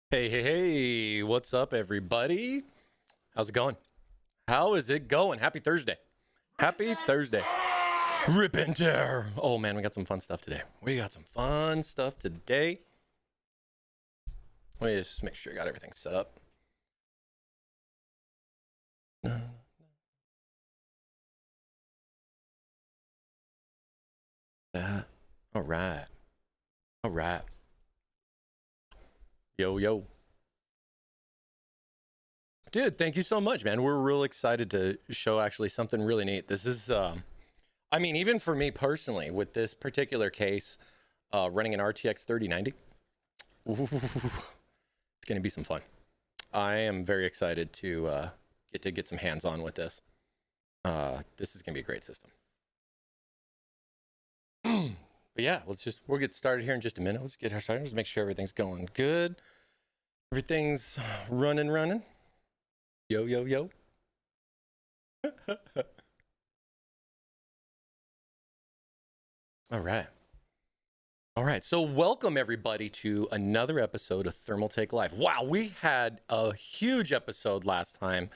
Hey, hey, hey, what's up, everybody? How's it going? How is it going? Happy Thursday. Happy Thursday. Rip and tear. Oh, man, we got some fun stuff today. Let me just make sure I got everything set up. That. All right. All right. Yo, yo. Dude, thank you so much, man. We're real excited to show actually something really neat. This is, I mean, even for me personally, with this particular case, running an RTX 3090, ooh, it's going to be some fun. I am very excited to get some hands-on with this. This is going to be a great system. But yeah, we'll get started here in just a minute. Let's get started. Let's make sure everything's going good. Everything's running. Yo, yo, yo. All right. All right. So welcome everybody to another episode of Thermaltake Live. Wow, we had a huge episode last time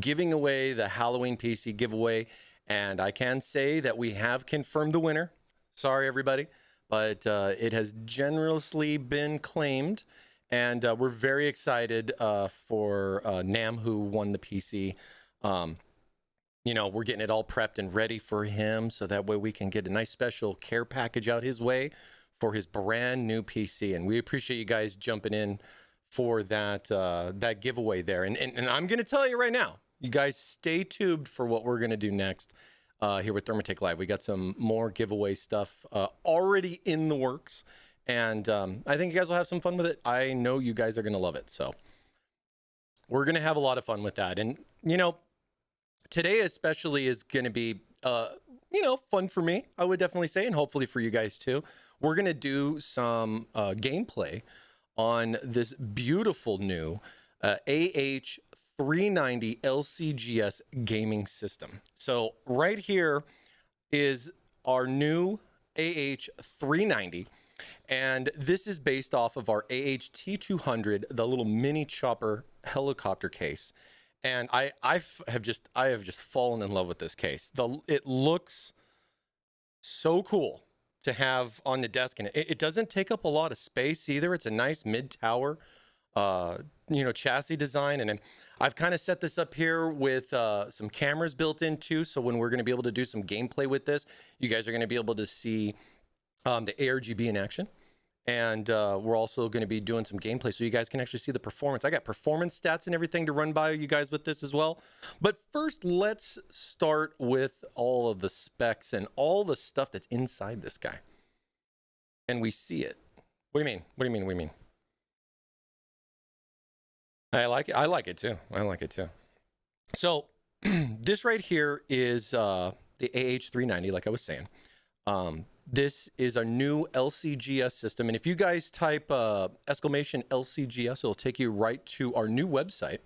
giving away the Halloween PC giveaway. And I can say that we have confirmed the winner. Sorry, everybody, but it has generously been claimed. And we're very excited for Nam, who won the PC. You know, we're getting it all prepped and ready for him so that way we can get a nice special care package out his way for his brand new PC. And we appreciate you guys jumping in for that that giveaway there. And I'm going to tell you right now, you guys stay tuned for what we're going to do next here with Thermaltake Live. We got some more giveaway stuff already in the works. And I think you guys will have some fun with it. I know you guys are going to love it. So we're going to have a lot of fun with that. And, you know, today especially is going to be, you know, fun for me, I would definitely say, and hopefully for you guys too. We're going to do some gameplay on this beautiful new AH-390 LCGS gaming system. So right here is our new AH-390. And this is based off of our AH-T200, the little mini chopper helicopter case. And I have just fallen in love with this case. It looks so cool to have on the desk, and it doesn't take up a lot of space either. It's a nice mid-tower, you know, chassis design. And I've kind of set this up here with some cameras built in too. So when we're going to be able to do some gameplay with this, you guys are going to be able to see the ARGB in action. And we're also going to be doing some gameplay so you guys can actually see the performance. I got performance stats and everything to run by you guys with this as well. But first, let's start with all of the specs and all the stuff that's inside this guy. And we see it. What do you mean? What do you mean? What do you mean? I like it. I like it too. I like it too. So this right here is the AH-390, like I was saying. This is our new LCGS system. And if you guys type exclamation LCGS, it'll take you right to our new website,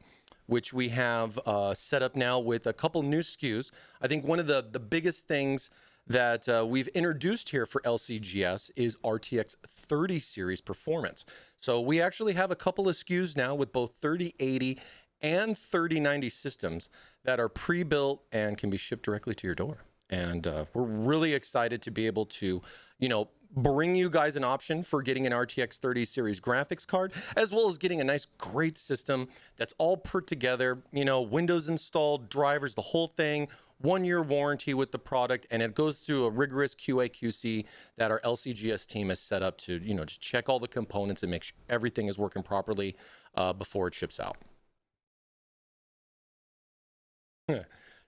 which we have set up now with a couple new SKUs. I think one of the biggest things that we've introduced here for LCGS is RTX 30 series performance. So we actually have a couple of SKUs now with both 3080 and 3090 systems that are pre-built and can be shipped directly to your door. And we're really excited to be able to, you know, bring you guys an option for getting an RTX 30 series graphics card, as well as getting a nice, great system that's all put together, you know, Windows installed, drivers, the whole thing, 1-year warranty with the product, and it goes through a rigorous QA/QC that our LCGS team has set up to, you know, just check all the components and make sure everything is working properly before it ships out.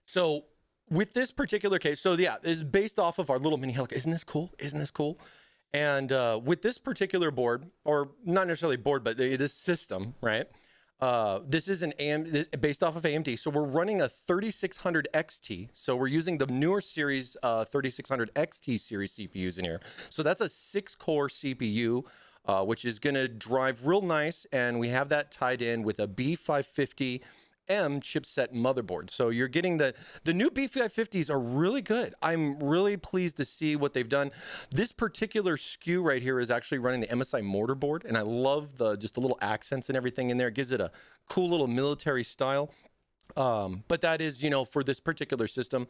So with this particular case, so yeah, this is based off of our little mini helicopter. Isn't this cool? Isn't this cool? And with this particular board, or not necessarily board, but this system, right? This is based off of AMD. So we're running a 3600 XT. So we're using the newer series 3600 XT series CPUs in here. So that's a 6-core CPU, which is going to drive real nice. And we have that tied in with a B550 chipset motherboard. So you're getting the new B550s are really good. I'm really pleased to see what they've done. This particular SKU right here is actually running the MSI mortar board, and I love just the little accents and everything in there. It gives it a cool little military style. But that is, for this particular system,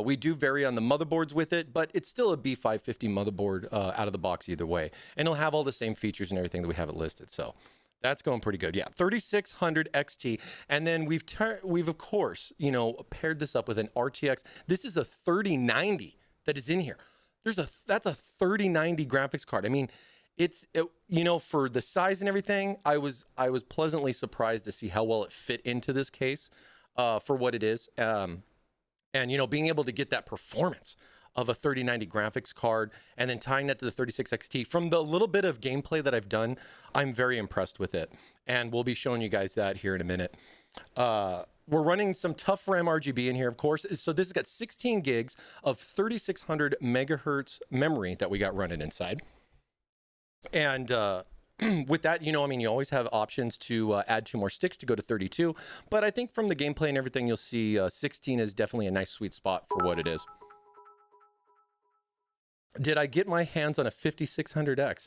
we do vary on the motherboards with it, but it's still a B550 motherboard out of the box either way. And it'll have all the same features and everything that we have it listed. So that's going pretty good. Yeah, 3600 XT. And then we've of course, paired this up with an RTX. This is a 3090 that is in here. That's a 3090 graphics card. I mean, for the size and everything, I was pleasantly surprised to see how well it fit into this case for what it is. And, being able to get that performance of a 3090 graphics card and then tying that to the 36XT, from the little bit of gameplay that I've done, I'm very impressed with it. And we'll be showing you guys that here in a minute. We're running some tough RAM RGB in here, of course. So this has got 16 gigs of 3600 megahertz memory that we got running inside. And with that, you always have options to add 2 more sticks to go to 32. But I think from the gameplay and everything, you'll see 16 is definitely a nice sweet spot for what it is. Did I get my hands on a 5600X?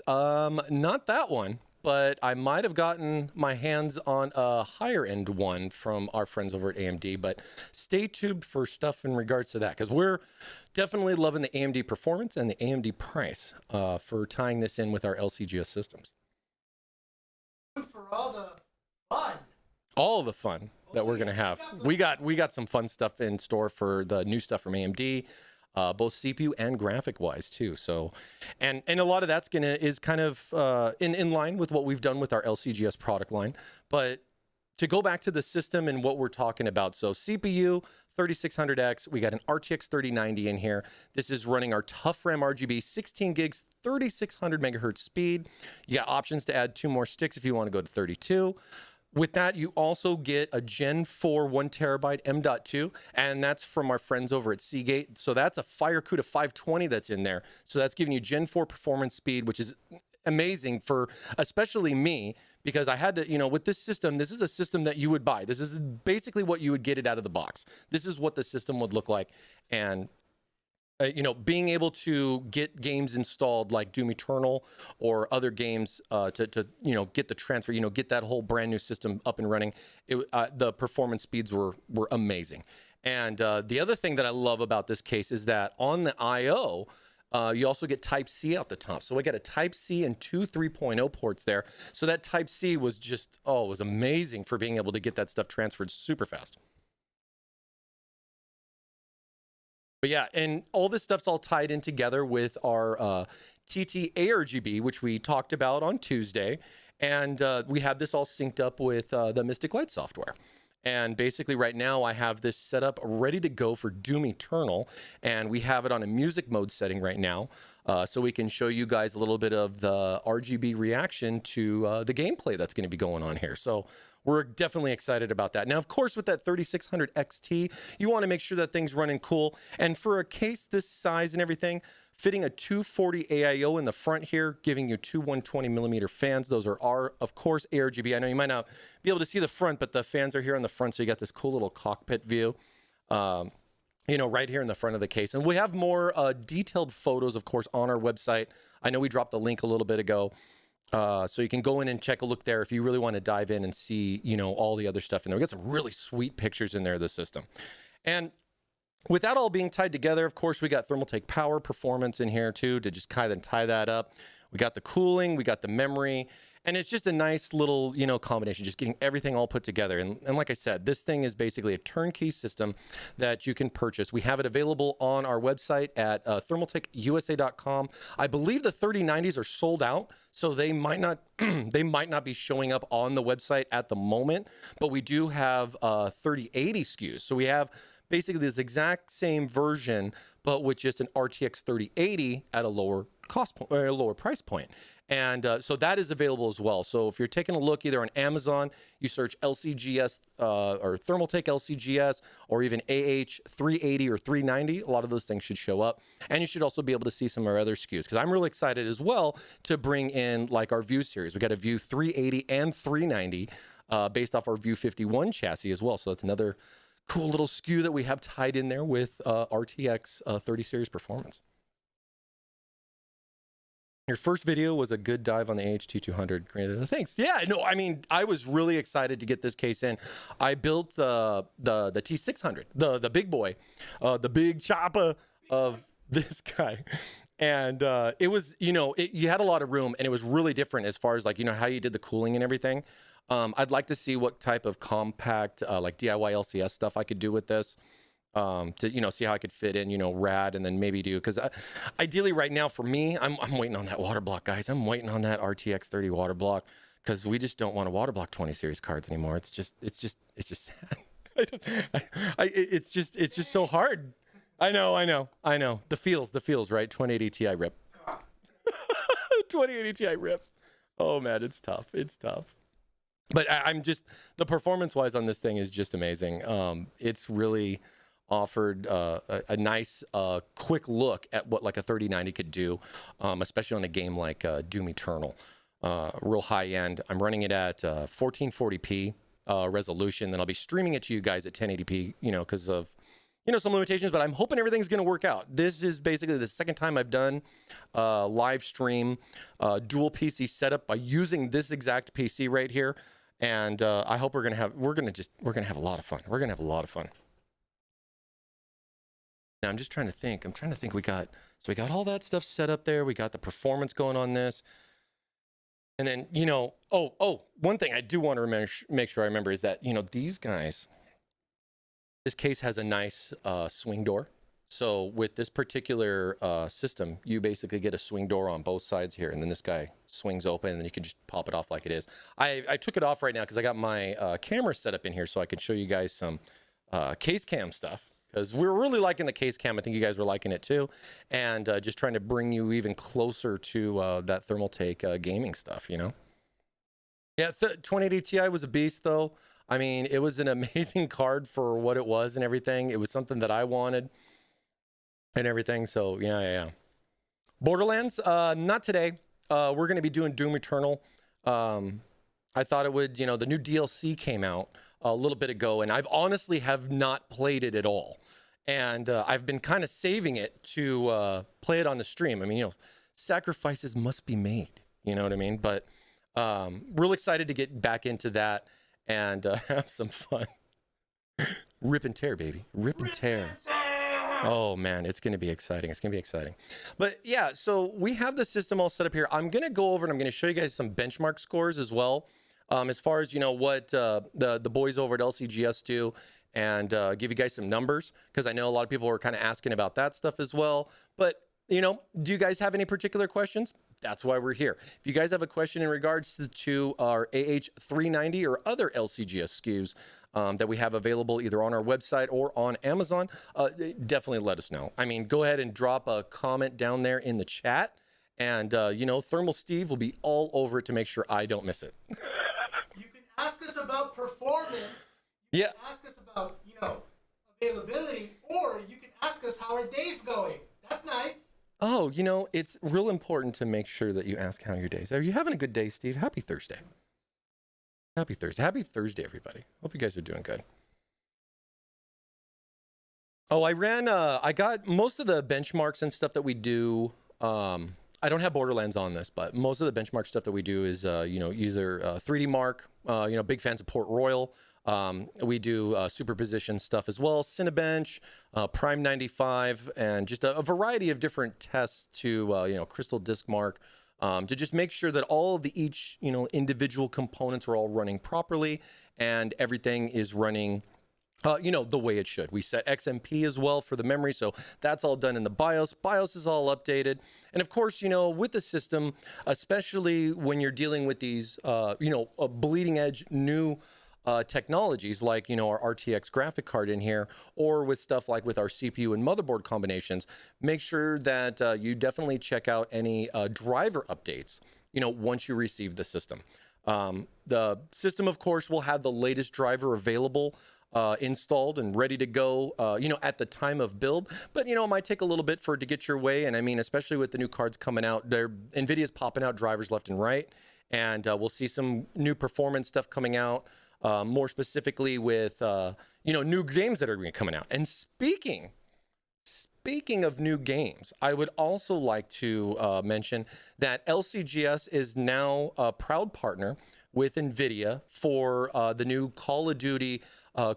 Not that one, but I might have gotten my hands on a higher end one from our friends over at AMD. But stay tuned for stuff in regards to that, because we're definitely loving the AMD performance and the AMD price for tying this in with our LCGS systems. For all the fun. All the fun that we're gonna have. We got some fun stuff in store for the new stuff from AMD. Both CPU and graphic wise too. So, and a lot of that's is kind of in line with what we've done with our LCGS product line. But to go back to the system and what we're talking about, so CPU 3600X, we got an RTX 3090 in here. This is running our tough RAM RGB, 16 gigs, 3600 megahertz speed. You got options to add 2 more sticks if you want to go to 32. With that, you also get a Gen 4 1 terabyte M.2, and that's from our friends over at Seagate. So that's a FireCUDA 520 that's in there. So that's giving you Gen 4 performance speed, which is amazing for especially me, because I had to, with this system, this is a system that you would buy. This is basically what you would get it out of the box. This is what the system would look like. And being able to get games installed like Doom Eternal or other games to get the transfer, get that whole brand new system up and running, the performance speeds were amazing. And the other thing that I love about this case is that on the I/O, you also get Type-C out the top. So I got a Type-C and 2 3.0 ports there. So that Type-C was just, it was amazing for being able to get that stuff transferred super fast. But yeah, and all this stuff's all tied in together with our TT ARGB, which we talked about on Tuesday. And we have this all synced up with the Mystic Light software. And basically right now I have this set up ready to go for Doom Eternal. And we have it on a music mode setting right now. So we can show you guys a little bit of the RGB reaction to the gameplay that's going to be going on here. So we're definitely excited about that. Now, of course, with that 3600 XT, you want to make sure that thing's running cool. And for a case this size and everything, fitting a 240 AIO in the front here, giving you 2 120 millimeter fans. Those are of course, ARGB. I know you might not be able to see the front, but the fans are here on the front, so you got this cool little cockpit view. Right here in the front of the case. And we have more detailed photos, of course, on our website. I know we dropped the link a little bit ago. So you can go in and check a look there if you really want to dive in and see, all the other stuff in there. We got some really sweet pictures in there of the system. And with that all being tied together, of course, we got Thermaltake power performance in here too, to just kind of tie that up. We got the cooling, we got the memory, and it's just a nice little, combination, just getting everything all put together. And like I said, this thing is basically a turnkey system that you can purchase. We have it available on our website at thermaltakeusa.com. I believe the 3090s are sold out, so they might not be showing up on the website at the moment, but we do have 3080 SKUs. So we have basically this exact same version, but with just an RTX 3080 at a lower cost point, or a lower price point. And so that is available as well. So if you're taking a look either on Amazon, you search LCGS or Thermaltake LCGS, or even AH-380 or 390, a lot of those things should show up. And you should also be able to see some of our other SKUs, because I'm really excited as well to bring in like our View series. We got a View 380 and 390. based off our View 51 chassis as well. So that's another cool little SKU that we have tied in there with RTX 30 series performance. Your first video was a good dive on the AH-200. Thanks. Yeah, no, I mean, I was really excited to get this case in. I built the T600, the big boy, the big chopper of this guy. And it was, you know, you had a lot of room, and it was really different as far as like, you know, how you did the cooling and everything. I'd like to see what type of compact, like DIY LCS stuff I could do with this. To, you know, see how I could fit in, you know, rad, and then maybe do, because ideally right now for me, I'm waiting on that water block, guys. I'm waiting on that RTX 30 water block, because we just don't want to water block 20 series cards anymore. It's just sad. It's just so hard. I know. The feels, right? 2080 Ti rip. 2080 Ti rip. Oh man, it's tough. But I'm just, the performance wise on this thing is just amazing. It's really offered a nice quick look at what like a 3090 could do, especially on a game like Doom Eternal. Real high end. I'm running it at 1440p resolution. Then I'll be streaming it to you guys at 1080p, you know, because of, you know, some limitations, but I'm hoping everything's going to work out. This is basically the second time I've done live stream dual PC setup by using this exact PC right here. And I hope we're going to have a lot of fun. We're going to have a lot of fun. Now I'm just trying to think. We got all that stuff set up there. We got the performance going on this. And then, you know, one thing I do want to make sure I remember is that, you know, these guys, this case has a nice swing door. So with this particular system, you basically get a swing door on both sides here, and then this guy swings open, and then you can just pop it off like it is. I took it off right now because I got my camera set up in here so I can show you guys some case cam stuff, because we're really liking the case cam. I think you guys were liking it too, and just trying to bring you even closer to that Thermaltake gaming stuff, you know? Yeah, 2080 Ti was a beast, though. I mean, it was an amazing card for what it was and everything. It was something that I wanted and everything. So yeah. Borderlands, not today. We're going to be doing Doom Eternal. I thought it would, you know, the new DLC came out a little bit ago, and I've honestly have not played it at all. And I've been kind of saving it to play it on the stream. I mean, you know, sacrifices must be made, you know what I mean? But real excited to get back into that and have some fun. Rip and tear, baby. Rip and tear. Oh man, it's going to be exciting. But yeah, so we have the system all set up here. I'm going to go over and I'm going to show you guys some benchmark scores as well. As far as, you know, what the boys over at LCGS do, and give you guys some numbers, because I know a lot of people are kind of asking about that stuff as well. But, you know, do you guys have any particular questions? That's why we're here. If you guys have a question in regards to our AH-390 or other LCGS SKUs that we have available either on our website or on Amazon, definitely let us know. I mean, go ahead and drop a comment down there in the chat, and, you know, Thermal Steve will be all over it to make sure I don't miss it. You can ask us about performance. You can ask us about, you know, availability, or you can ask us how our day's going. That's nice. Oh, you know, it's real important to make sure that you ask how your day's. Are you having a good day, Steve? Happy Thursday. Happy Thursday, everybody. Hope you guys are doing good. Oh, I got most of the benchmarks and stuff that we do. I don't have Borderlands on this, but most of the benchmark stuff that we do is, you know, either 3D Mark, you know, big fans of Port Royal. We do superposition stuff as well, Cinebench, Prime 95, and just a variety of different tests to, you know, Crystal Disk Mark, to just make sure that all of each, you know, individual components are all running properly and everything is running, you know, the way it should. We set XMP as well for the memory, so that's all done in the BIOS. BIOS is all updated. And of course, you know, with the system, especially when you're dealing with these, you know, bleeding edge new technologies like, you know, our RTX graphic card in here, or with stuff like with our CPU and motherboard combinations, make sure that you definitely check out any driver updates, you know, once you receive the system. The system, of course, will have the latest driver available, installed and ready to go, you know, at the time of build. But, you know, it might take a little bit for it to get your way. And I mean, especially with the new cards coming out, NVIDIA's popping out drivers left and right. and we'll see some new performance stuff coming out, more specifically with new games that are coming out. And speaking of new games, I would also like to mention that LCGS is now a proud partner with NVIDIA for the new Call of Duty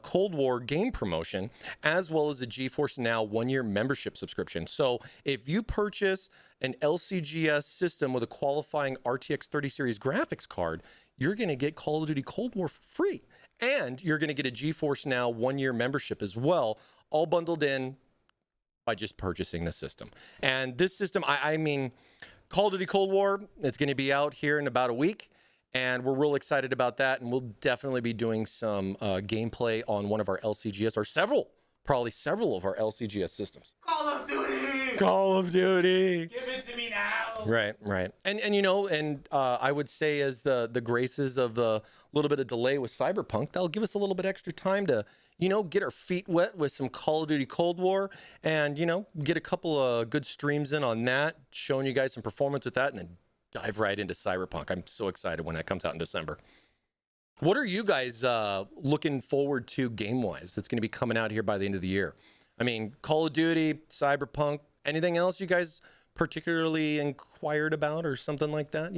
Cold War game promotion, as well as the GeForce Now 1-year membership subscription. So if you purchase an LCGS system with a qualifying RTX 30 series graphics card, you're going to get Call of Duty Cold War for free. And you're going to get a GeForce Now 1-year membership as well, all bundled in by just purchasing the system. And this system, I mean, Call of Duty Cold War, it's going to be out here in about a week. And we're real excited about that. And we'll definitely be doing some gameplay on one of our LCGS, or probably several of our LCGS systems. Call of Duty! Call of Duty! Give it to me now! Right. And I would say as the graces of the little bit of delay with Cyberpunk, that'll give us a little bit extra time to, get our feet wet with some Call of Duty Cold War and, get a couple of good streams in on that, showing you guys some performance with that, and then dive right into Cyberpunk. I'm so excited when that comes out in December. What are you guys looking forward to game-wise that's going to be coming out here by the end of the year? I mean, Call of Duty, Cyberpunk, anything else you guys particularly inquired about or something like that,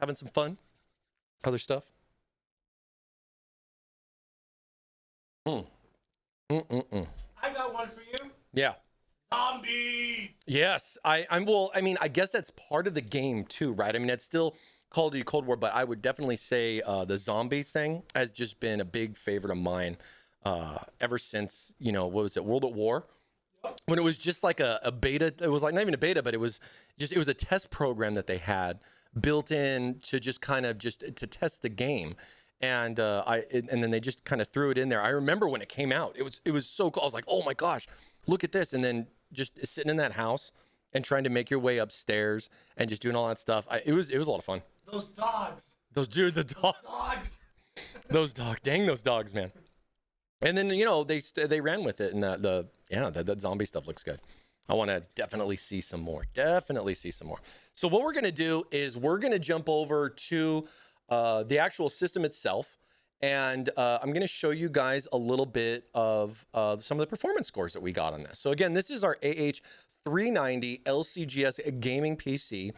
Having some fun? Other stuff? I got one for you. Yeah. Zombies. Yes, I guess that's part of the game too, right? I mean, it's still Call of Duty Cold War, but I would definitely say the zombies thing has just been a big favorite of mine ever since, what was it, World at War? When it was just like a beta. It was like not even a beta, but it was a test program that they had built in to just kind of to test the game. And and then they just kind of threw it in there. I remember when it came out, it was so cool. I was like, oh my gosh, look at this. And then just sitting in that house and trying to make your way upstairs and just doing all that stuff. It was a lot of fun. Those dogs. The dogs. Those dogs. Dang those dogs, man. And then, they ran with it, and that zombie stuff looks good. I want to definitely see some more. So what we're going to do is we're going to jump over to the actual system itself. And I'm going to show you guys a little bit of some of the performance scores that we got on this. So again, this is our AH-390 LCGS gaming PC.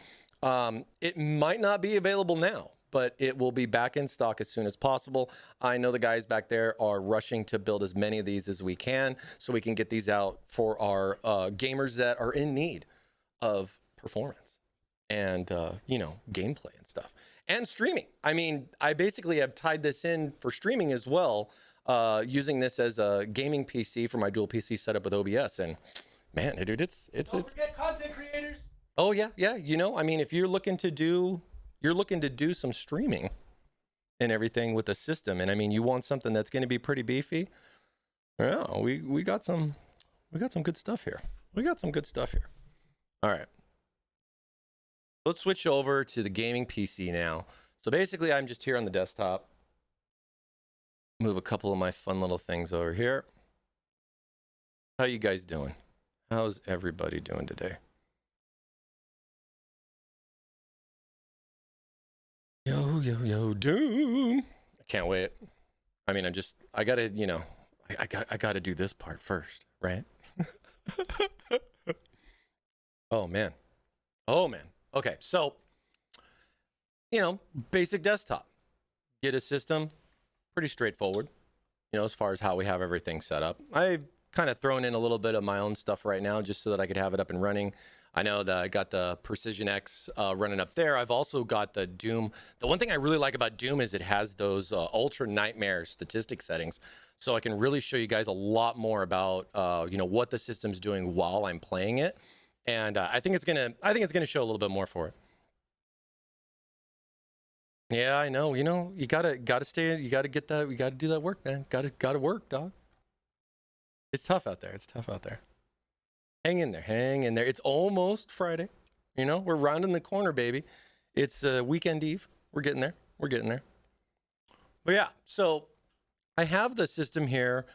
It might not be available now, but it will be back in stock as soon as possible. I know the guys back there are rushing to build as many of these as we can so we can get these out for our gamers that are in need of performance and, gameplay and stuff. And streaming. I mean, I basically have tied this in for streaming as well, using this as a gaming PC for my dual PC setup with OBS. And man, dude, it's Don't forget content creators. Oh yeah. I mean, if you're looking to do some streaming and everything with the system, and I mean, you want something that's going to be pretty beefy. Yeah, we got some good stuff here. All right. Let's switch over to the gaming PC now. So basically, I'm just here on the desktop. Move a couple of my fun little things over here. How you guys doing? How's everybody doing today? Yo, Doom. I can't wait. I mean, I gotta, I gotta do this part first, right? Oh, man. Okay, so, basic desktop. Get a system, pretty straightforward, as far as how we have everything set up. I've kind of thrown in a little bit of my own stuff right now just so that I could have it up and running. I know that I got the Precision X running up there. I've also got the Doom. The one thing I really like about Doom is it has those ultra nightmare statistic settings. So I can really show you guys a lot more about, what the system's doing while I'm playing it. And I think it's gonna show a little bit more for it. Yeah, I know. You gotta stay. You gotta get that. You gotta do that work, man. Gotta work, dog. It's tough out there. Hang in there. It's almost Friday. We're rounding the corner, baby. It's weekend eve. We're getting there. But yeah, so I have the system here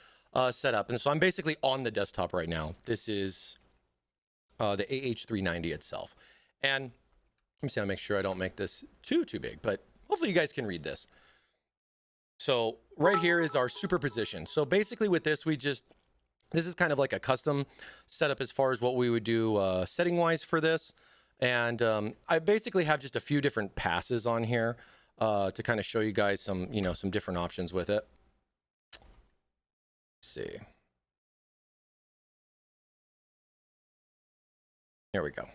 set up, and so I'm basically on the desktop right now. This is the AH-390 itself. And me see, I'll make sure I don't make this too big, but hopefully you guys can read this. So right here is our superposition. So basically with this, this is kind of like a custom setup as far as what we would do setting wise for this. And I basically have just a few different passes on here to kind of show you guys some, some different options with it. Let's see. There we go.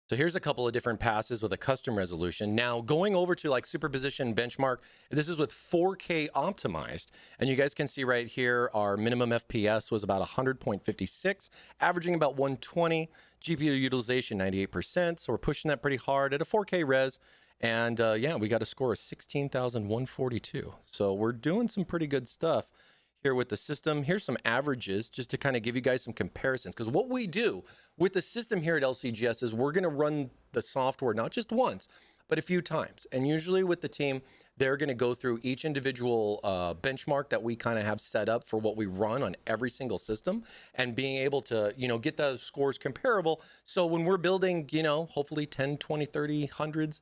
So here's a couple of different passes with a custom resolution. Now going over to like superposition benchmark, this is with 4K optimized. And you guys can see right here, our minimum FPS was about 100.56, averaging about 120, GPU utilization 98%. So we're pushing that pretty hard at a 4K res. And yeah, we got a score of 16,142. So we're doing some pretty good stuff here with the system. Here's some averages just to kind of give you guys some comparisons, because what we do with the system here at LCGS is we're going to run the software not just once but a few times, and usually with the team they're going to go through each individual benchmark that we kind of have set up for what we run on every single system, and being able to get those scores comparable, so when we're building hopefully 10, 20, 30, hundreds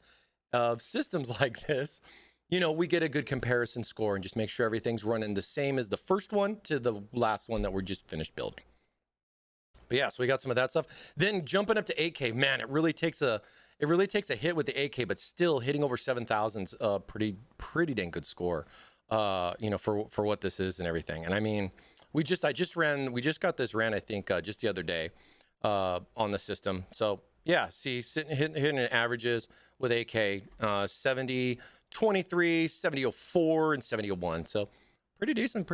of systems like this, we get a good comparison score and just make sure everything's running the same as the first one to the last one that we're just finished building. But yeah, so we got some of that stuff. Then jumping up to 8K, man, it really takes a hit with the 8K, but still hitting over 7,000's a pretty dang good score, for what this is and everything. And I mean, we just got this ran, I think, just the other day on the system. So yeah, see, hitting averages with 8K, 70, 23, 7004, and 7001. So pretty decent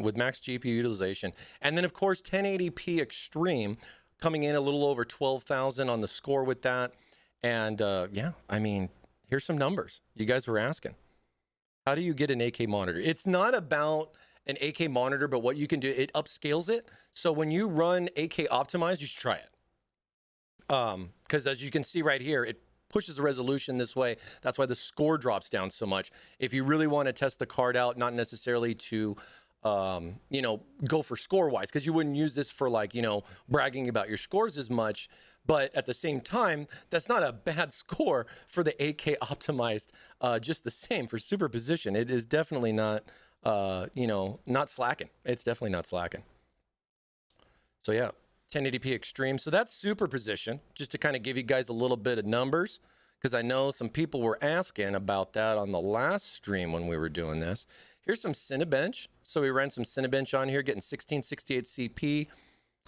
with max GPU utilization. And then of course 1080p extreme coming in a little over 12,000 on the score with that. And yeah, I mean, here's some numbers you guys were asking. How do you get an 8K monitor? It's not about an 8K monitor, but what you can do, it upscales it. So when you run 8K optimized, you should try it. Because as you can see right here, it pushes the resolution this way. That's why the score drops down so much. If you really want to test the card out, not necessarily to, go for score wise, because you wouldn't use this for like, bragging about your scores as much. But at the same time, that's not a bad score for the 8K optimized, just the same for superposition. It is definitely not, not slacking. It's definitely not slacking. So yeah. 1080p extreme. So that's superposition, just to kind of give you guys a little bit of numbers, because I know some people were asking about that on the last stream when we were doing this. Here's some Cinebench. So we ran some Cinebench on here, getting 1668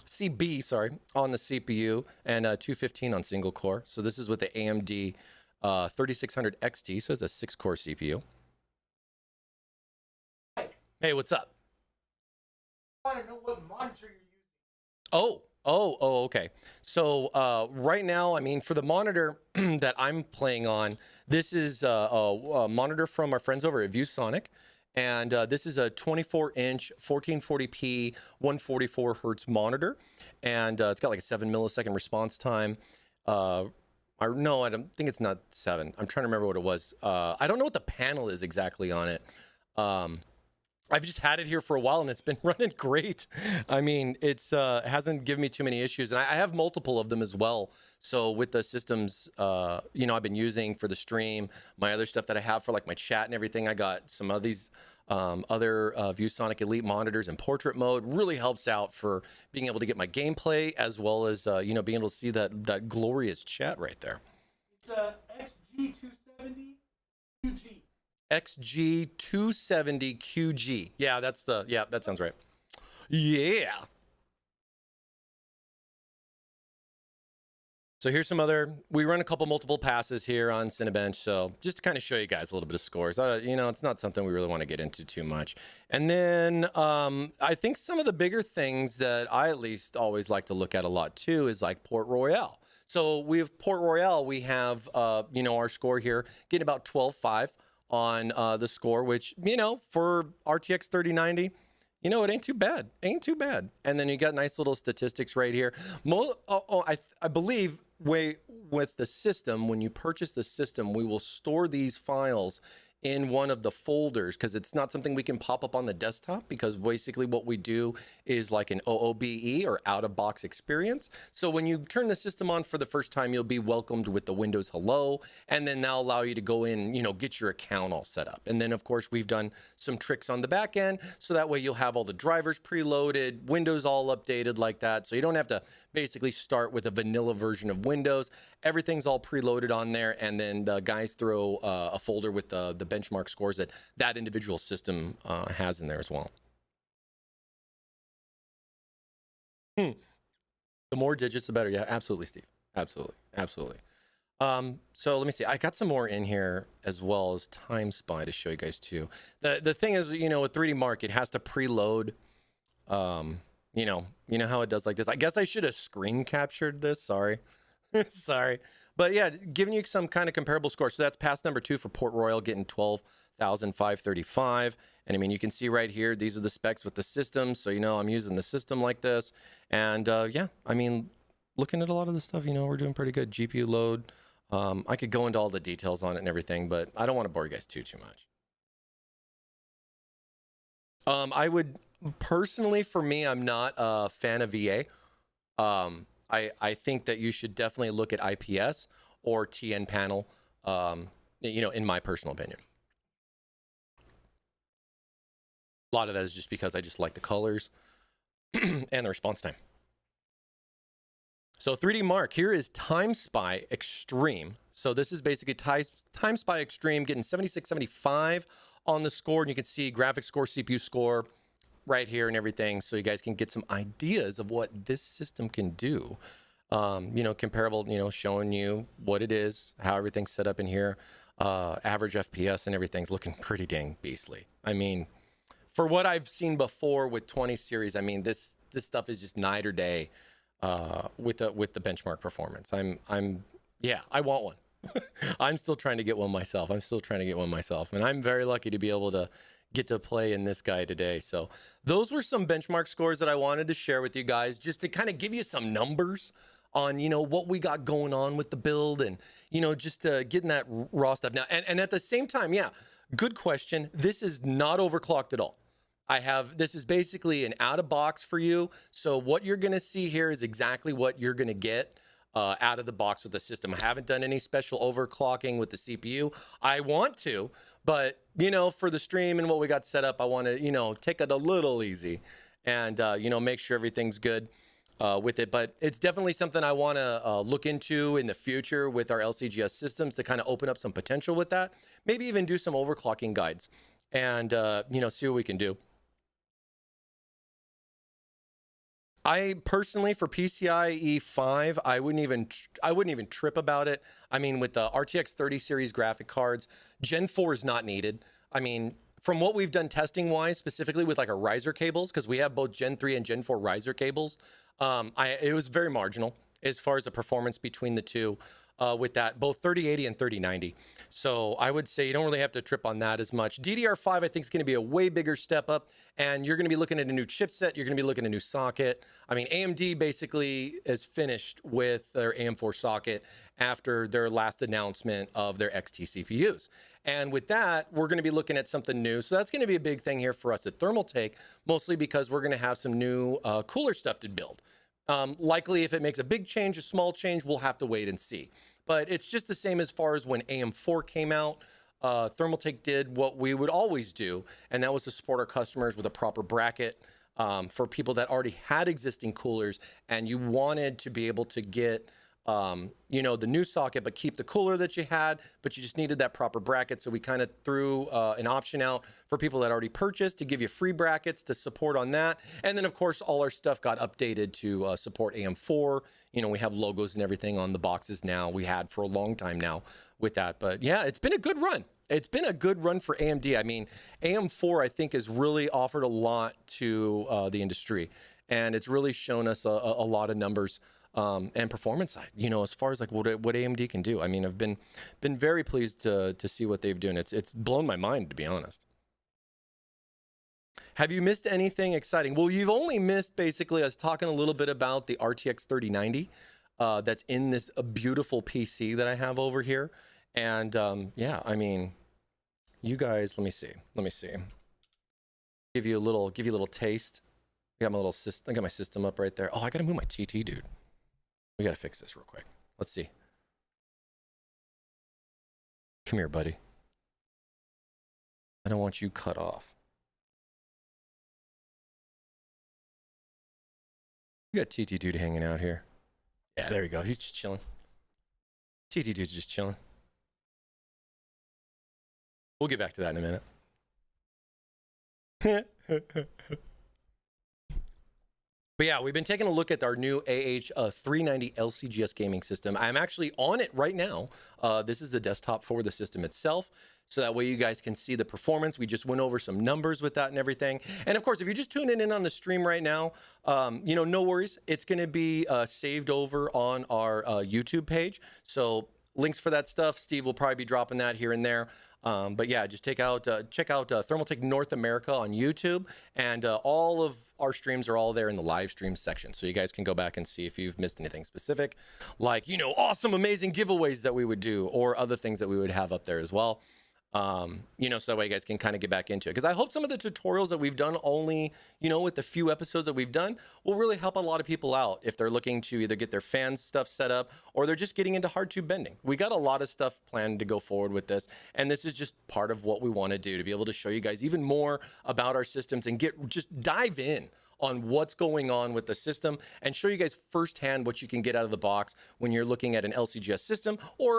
CB on the CPU, and 215 on single core. So this is with the AMD 3600 XT, so it's a 6-core CPU. Hey, what's up? I want to know what monitor you're using. Oh, okay. So right now, I mean, for the monitor that I'm playing on, this is a monitor from our friends over at ViewSonic. And this is a 24-inch 1440p 144 hertz monitor. And it's got like a 7 millisecond response time. No, I don't think it's not 7. I'm trying to remember what it was. I don't know what the panel is exactly on it. I've just had it here for a while and it's been running great. I mean, it hasn't given me too many issues, and I have multiple of them as well. So with the systems, I've been using for the stream, my other stuff that I have for like my chat and everything, I got some of these other ViewSonic Elite monitors in portrait mode. Really helps out for being able to get my gameplay, as well as, being able to see that glorious chat right there. It's a XG270 QG. XG270QG. Yeah, that sounds right. Yeah. So here's some we run a couple multiple passes here on Cinebench. So just to kind of show you guys a little bit of scores, it's not something we really want to get into too much. And then I think some of the bigger things that I at least always like to look at a lot too is like Port Royale. So we have Port Royale, we have, our score here getting about 12.5 on the score, which, for RTX 3090, it ain't too bad. And then you got nice little statistics right here. I believe with the system, when you purchase the system, we will store these files in one of the folders, because it's not something we can pop up on the desktop, because basically what we do is like an OOBE, or out of box experience. So when you turn the system on for the first time, you'll be welcomed with the Windows hello, and then they'll allow you to go in, you know, get your account all set up. And then of course we've done some tricks on the back end, so that way you'll have all the drivers preloaded, Windows all updated like that. So you don't have to basically start with a vanilla version of Windows. Everything's all preloaded on there, and then the guys throw a folder with the benchmark scores that that individual system has in there as well. The more digits, the better. Yeah, absolutely, Steve. Absolutely, absolutely. So let me see. I got some more in here as well as Time Spy to show you guys too. The thing is, you know, with 3D Mark, it has to preload. You know how it does like this. I guess I should have screen captured this. Sorry. Sorry. But yeah, giving you some kind of comparable score. So that's pass number 2 for Port Royal, getting 12,535. And I mean, you can see right here, these are the specs with the system. So, you know, I'm using the system like this. And yeah, I mean, looking at a lot of this stuff, you know, we're doing pretty good. GPU load. I could go into all the details on it and everything, but I don't want to bore you guys too much. I would personally, for me, I'm not a fan of VA. I think that you should definitely look at IPS or TN panel, you know, in my personal opinion. A lot of that is just because I just like the colors and the response time. So 3D Mark, here is Time Spy Extreme. So this is basically Time Spy Extreme getting 7675 on the score. And you can see graphics score, CPU score right here and everything. So you guys can get some ideas of what this system can do. You know, comparable, you know, showing you what it is, how everything's set up in here. Average FPS and everything's looking pretty dang beastly. I mean, for what I've seen before with 20 series, I mean, this stuff is just night or day with the benchmark performance. Yeah, I want one. I'm still trying to get one myself. And I'm very lucky to be able to get to play in this guy today. So those were some benchmark scores that I wanted to share with you guys, just to kind of give you some numbers on, you know, what we got going on with the build, and, you know, just getting that raw stuff. Now, and at the same time, yeah, good question. This is not overclocked at all. This is basically an out of box for you. So what you're going to see here is exactly what you're going to get out of the box with the system. I haven't done any special overclocking with the CPU. I want to, but, you know, for the stream and what we got set up, I want to, you know, take it a little easy and, you know, make sure everything's good with it. But it's definitely something I want to look into in the future with our LCGS systems, to kind of open up some potential with that. Maybe even do some overclocking guides and, you know, see what we can do. I personally, for PCIe 5, I wouldn't even trip about it. I mean, with the RTX 30 series graphic cards, Gen 4 is not needed. I mean, from what we've done testing wise, specifically with like our riser cables, because we have both Gen 3 and Gen 4 riser cables, it was very marginal as far as the performance between the two. With that, both 3080 and 3090. So I would say you don't really have to trip on that as much. DDR5, I think, is going to be a way bigger step up, and you're going to be looking at a new chipset. You're going to be looking at a new socket. I mean, AMD basically is finished with their AM4 socket after their last announcement of their XT CPUs. And with that, we're going to be looking at something new. So that's going to be a big thing here for us at Thermaltake, mostly because we're going to have some new cooler stuff to build. Likely, if it makes a big change, a small change, we'll have to wait and see. But it's just the same as far as when AM4 came out. Thermaltake did what we would always do, and that was to support our customers with a proper bracket for people that already had existing coolers, and you wanted to be able to get you know, the new socket, but keep the cooler that you had, but you just needed that proper bracket. So we kind of threw an option out for people that already purchased to give you free brackets to support on that. And then, of course, all our stuff got updated to support AM4. You know, we have logos and everything on the boxes now. We had for a long time now with that. But yeah, it's been a good run. It's been a good run for AMD. I mean, AM4, I think, has really offered a lot to the industry. And it's really shown us a lot of numbers and performance side, you know, as far as like what AMD can do. I mean, I've been very pleased to see what they've done. It's blown my mind, to be honest. Have you missed anything exciting? Well, you've only missed basically us talking a little bit about the RTX 3090 that's in this beautiful PC that I have over here. And yeah, I mean, you guys, let me see. Give you a little taste. I got my little system. I got my system up right there. Oh, I gotta move my TT, dude. We gotta fix this real quick. Let's see. Come here, buddy. I don't want you cut off. We got TT dude hanging out here. Yeah, there you go. He's just chilling. TT dude's just chilling. We'll get back to that in a minute. But yeah, we've been taking a look at our new AH-390 LCGS gaming system. I'm actually on it right now. This is the desktop for the system itself. So that way you guys can see the performance. We just went over some numbers with that and everything. And of course, if you're just tuning in on the stream right now, you know, no worries. It's going to be saved over on our YouTube page. So links for that stuff, Steve will probably be dropping that here and there. But yeah, just check out Thermaltake North America on YouTube, and all of our streams are all there in the live stream section. So you guys can go back and see if you've missed anything specific, like, you know, awesome, amazing giveaways that we would do, or other things that we would have up there as well. You know, so that way you guys can kind of get back into it. Because I hope some of the tutorials that we've done only, you know, with the few episodes that we've done will really help a lot of people out if they're looking to either get their fan stuff set up or they're just getting into hard tube bending. We got a lot of stuff planned to go forward with this. And this is just part of what we want to do, to be able to show you guys even more about our systems and just dive in on what's going on with the system and show you guys firsthand what you can get out of the box when you're looking at an LCGS system or